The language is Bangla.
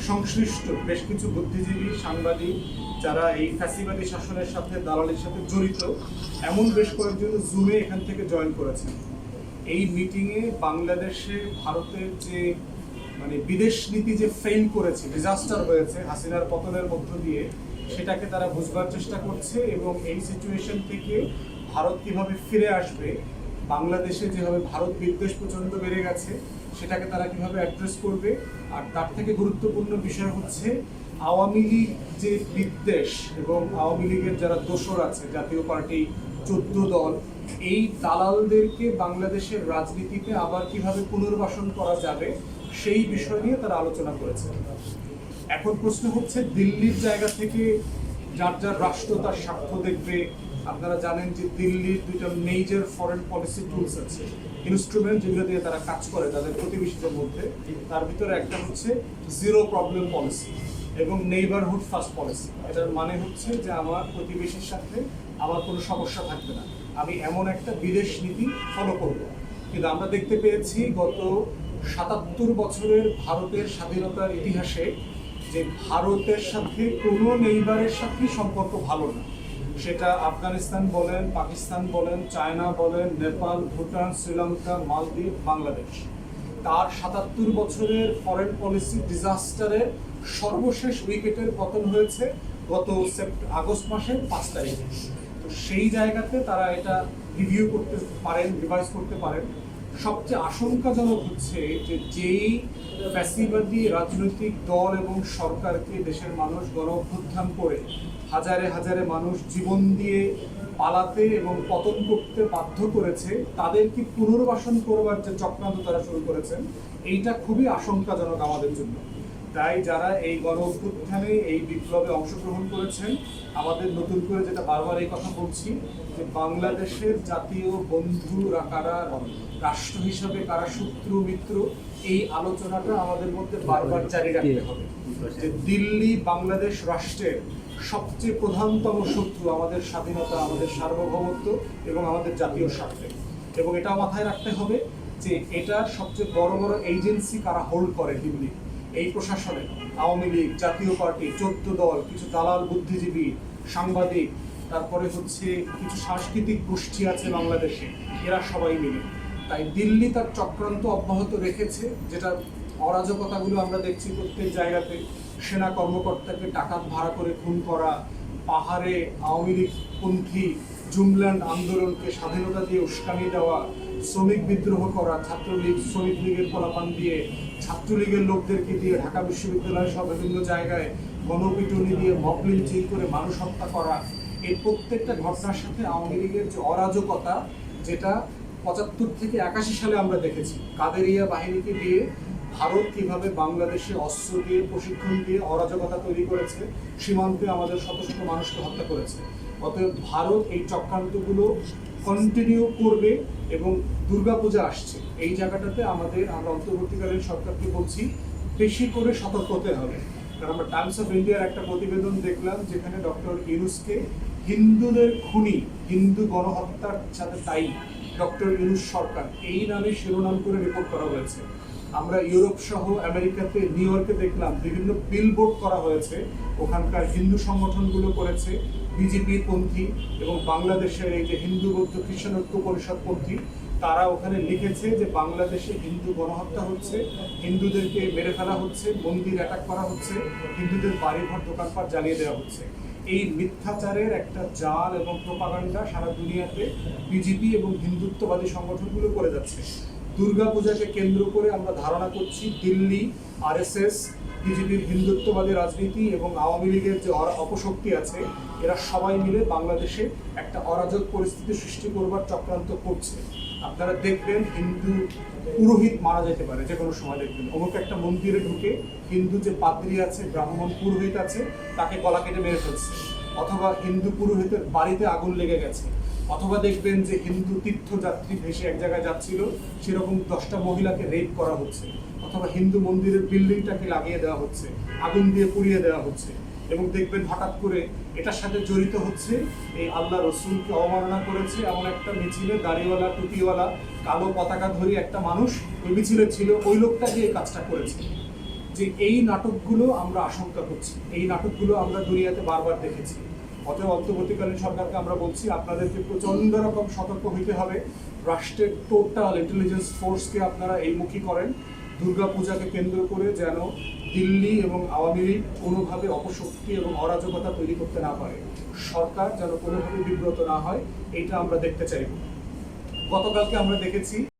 সংশ্লিষ্ট বেশ কিছু বুদ্ধিজীবী সাংবাদিক যারা এই ফ্যাসিবাদী শাসনের সাথে দালালির সাথে জড়িত এমন বেশ কয়েকজন জুমে এখান থেকে জয়েন করেছেন। এই মিটিংয়ে বাংলাদেশে ভারতের যে বিদেশ নীতি যে ফেল করেছে, ডিজাস্টার হয়েছে হাসিনার পতনের মধ্য দিয়ে, সেটাকে তারা বুঝবার চেষ্টা করছে এবং এই সিচুয়েশন থেকে ভারত কিভাবে ফিরে আসবে, বাংলাদেশে যেভাবে ভারত বিদ্বেষ প্রচণ্ড বেড়ে গেছে সেটাকে তারা কিভাবে অ্যাড্রেস করবে। আর তার থেকে গুরুত্বপূর্ণ বিষয় হচ্ছে আওয়ামী লীগ যে বিদ্বেষ এবং আওয়ামী লীগের যারা দোসর আছে, জাতীয় পার্টি 14 দল, এই দালালদেরকে বাংলাদেশের রাজনীতিতে আবার কিভাবে পুনর্বাসন করা যাবে সেই বিষয় নিয়ে তারা আলোচনা করেছে। এখন প্রশ্ন হচ্ছে দিল্লির জায়গা থেকে যার যার রাষ্ট্র তার স্বার্থ দেখবে। আপনারা জানেন যে দিল্লির দুইটা মেজর ফরেন পলিসি টুলস আছে, ইনস্ট্রুমেন্ট, যেগুলো দিয়ে তারা কাজ করে তাদের প্রতিবেশীদের মধ্যে। তার ভিতরে একটা হচ্ছে জিরো প্রবলেম পলিসি এবং নেইবারহুড ফার্স্ট পলিসি। এটার মানে হচ্ছে যে আমার প্রতিবেশীর সাথে আমার কোনো সমস্যা থাকবে না, আমি এমন একটা বিদেশ নীতি ফলো করব। কিন্তু আমরা দেখতে পেয়েছি গত ৭৭ বছরের ভারতের স্বাধীনতার ইতিহাসে যে ভারতের সাথে কোনো নেইবারের সাথেই সম্পর্ক ভালো না। সেটা আফগানিস্তান বলেন, পাকিস্তান বলেন, চায়না বলেন, নেপাল, ভুটান, শ্রীলঙ্কা, মালদ্বীপ, বাংলাদেশ। তার ৭৭ বছরের ফরেন পলিসি ডিজাস্টারের সর্বশেষ উইকেটের পতন হয়েছে গত আগস্ট মাসের 5 তারিখে। তো সেই জায়গাতে তারা এটা রিভিউ করতে পারেন, রিভাইজ করতে পারেন। সবচেয়ে আশঙ্কাজনক হচ্ছে যে যেই ফ্যাসিবাদী রাজনৈতিক দল এবং সরকারকে দেশের মানুষ গণ অভ্যুত্থান করে হাজারে হাজারে মানুষ জীবন দিয়ে পালাতে এবং পতন করতে বাধ্য করেছে, তাদেরকে পুনর্বাসন করবার যে চক্রান্ত তারা শুরু করেছেন, এইটা খুবই আশঙ্কাজনক আমাদের জন্য। তাই যারা এই গণ অভ্যুত্থানে, এই বিপ্লবে অংশগ্রহণ করেছেন, আমাদের নতুন করে যেটা বারবার এই কথা বলছি যে বাংলাদেশের জাতীয় বন্ধু কারা, রাষ্ট্র হিসাবে কারা শত্রু মিত্র, এই আলোচনাটা আমাদের মধ্যে বারবার জারি রাখতে হবে। যে দিল্লি বাংলাদেশ রাষ্ট্রের সবচেয়ে প্রধানতম শত্রু আমাদের স্বাধীনতা, আমাদের সার্বভৌমত্ব এবং আমাদের জাতীয় স্বার্থে। এবং এটাও মাথায় রাখতে হবে যে এটার সবচেয়ে বড় বড় এজেন্সি কারা হোল্ড করে দিল্লি। এই প্রশাসনে আওয়ামী লীগ, জাতীয় পার্টি, 14 দল, কিছু দালাল বুদ্ধিজীবী, সাংবাদিক, তারপরে হচ্ছে কিছু সাংস্কৃতিক গোষ্ঠী আছে বাংলাদেশে, এরা সবাই মিলে। তাই দিল্লি তার চক্রান্ত অব্যাহত রেখেছে, যেটা অরাজকতাগুলো আমরা দেখছি প্রত্যেক জায়গাতে। সেনা কর্মকর্তাকে ডাকাত ভাড়া করে খুন করা, পাহাড়ে আওয়ামী লীগ পন্থী জুমল্যান্ড আন্দোলনকে স্বাধীনতা দিয়ে উস্কানি দেওয়া, শ্রমিক বিদ্রোহ করা, ছাত্রলীগ শ্রমিক লীগের ফলাফল দিয়ে, ছাত্রলীগের লোকদেরকে দিয়ে ঢাকা বিশ্ববিদ্যালয় সহ বিভিন্ন জায়গায় গণপিটুনি দিয়ে মব লিঞ্চিং করে মানুষ হত্যা করা, এই প্রত্যেকটা ঘটনার সাথে আওয়ামী লীগের যে অরাজকতা, যেটা 75 থেকে 81 সালে আমরা দেখেছি, কাদেরিয়া বাহিনীকে দিয়ে ভারত কিভাবে বাংলাদেশে অস্ত্র দিয়ে, প্রশিক্ষণ দিয়ে অরাজকতা তৈরি করেছে, সীমান্তে আমাদের শত শত মানুষকে হত্যা করেছে। অতএব ভারত এই চক্রান্তগুলো কন্টিনিউ করবে এবং দুর্গাপূজা আসছে, এই জায়গাটাতে আমরা অন্তর্বর্তীকালীন সরকারকে বলছি বেশি করে সতর্ক হতে হবে। কারণ আমরা টাইমস অফ ইন্ডিয়ার একটা প্রতিবেদন দেখলাম যেখানে ডক্টর ইউনূসকে হিন্দুদের খুনি, হিন্দু গণহত্যার সাথে তাই ডক্টর ইউনূস সরকার, এই নামে শিরোনাম করে রিপোর্ট করা হয়েছে। আমরা ইউরোপ সহ আমেরিকাতে, নিউ ইয়র্কে দেখলাম বিভিন্ন বিলবোর্ড করা হয়েছে, ওখানকার হিন্দু সংগঠনগুলো করেছে, বিজেপি পন্থী এবং বাংলাদেশের এই যে হিন্দু বৌদ্ধ খ্রিস্টান ঐক্য পরিষদ পন্থী, তারা ওখানে লিখেছে যে বাংলাদেশে হিন্দু গণহত্যা হচ্ছে, হিন্দুদেরকে মেরে ফেলা হচ্ছে, মন্দির অ্যাটাক করা হচ্ছে, হিন্দুদের বাড়িঘর দোকানপাট জ্বালিয়ে দেওয়া হচ্ছে। এই মিথ্যাচারের একটা জাল এবং প্রোপাগান্ডা সারা দুনিয়াতে বিজেপি এবং হিন্দুত্ববাদী সংগঠনগুলো করে যাচ্ছে। দুর্গাপূজাকে কেন্দ্র করে আমরা ধারণা করছি দিল্লি, আরএসএস, বিজেপির হিন্দুত্ববাদী রাজনীতি এবং আওয়ামী লীগের যে অপশক্তি আছে, এরা সবাই মিলে বাংলাদেশে একটা অরাজক পরিস্থিতি সৃষ্টি করবার চক্রান্ত করছে। আপনারা দেখবেন হিন্দু পুরোহিত মারা যেতে পারে, যে কোনো সময় দেখবেন অমুক একটা মন্দিরে ঢুকে হিন্দু যে পাদ্রী আছে, ব্রাহ্মণ পুরোহিত আছে, তাকে গলা কেটে মেরে ফেলছে, অথবা হিন্দু পুরোহিতের বাড়িতে আগুন লেগে গেছে, অথবা দেখবেন যে হিন্দু তীর্থযাত্রী ভেসে এক জায়গায় যাচ্ছিল, সেরকম 10টা মহিলাকে রেপ করা হচ্ছে, অথবা হিন্দু মন্দিরের বিল্ডিংটাকে লাগিয়ে দেওয়া হচ্ছে, আগুন দিয়ে পুড়িয়ে দেওয়া হচ্ছে। এবং দেখবেন হঠাৎ করে এটার সাথে জড়িত হচ্ছে এই আল্লাহ রসুলকে অবমাননা করেছে এমন একটা মিছিলে দাড়িওয়ালা, টুপিওয়ালা, কালো পতাকা ধরে একটা মানুষ ওই মিছিলে ছিল, ওই লোকটা যে এই কাজটা করেছে। যে এই নাটকগুলো আমরা আশঙ্কা করছি, এই নাটকগুলো আমরা দুনিয়াতে বারবার দেখেছি। অতএব অন্তর্বর্তীকালীন সরকারকে আমরা বলছি, আপনাদেরকে প্রচণ্ড রকম সতর্ক হইতে হবে। রাষ্ট্রের টোটাল ইন্টেলিজেন্স ফোর্সকে আপনারা এইমুখী করেন, দুর্গাপূজাকে কেন্দ্র করে যেন দিল্লি এবং আওয়ামী লীগ কোনোভাবে অপশক্তি এবং অরাজকতা তৈরি করতে না পারে, সরকার যেন কোনোভাবে বিব্রত না হয়, এটা আমরা দেখতে চাইব। গতকালকে আমরা দেখেছি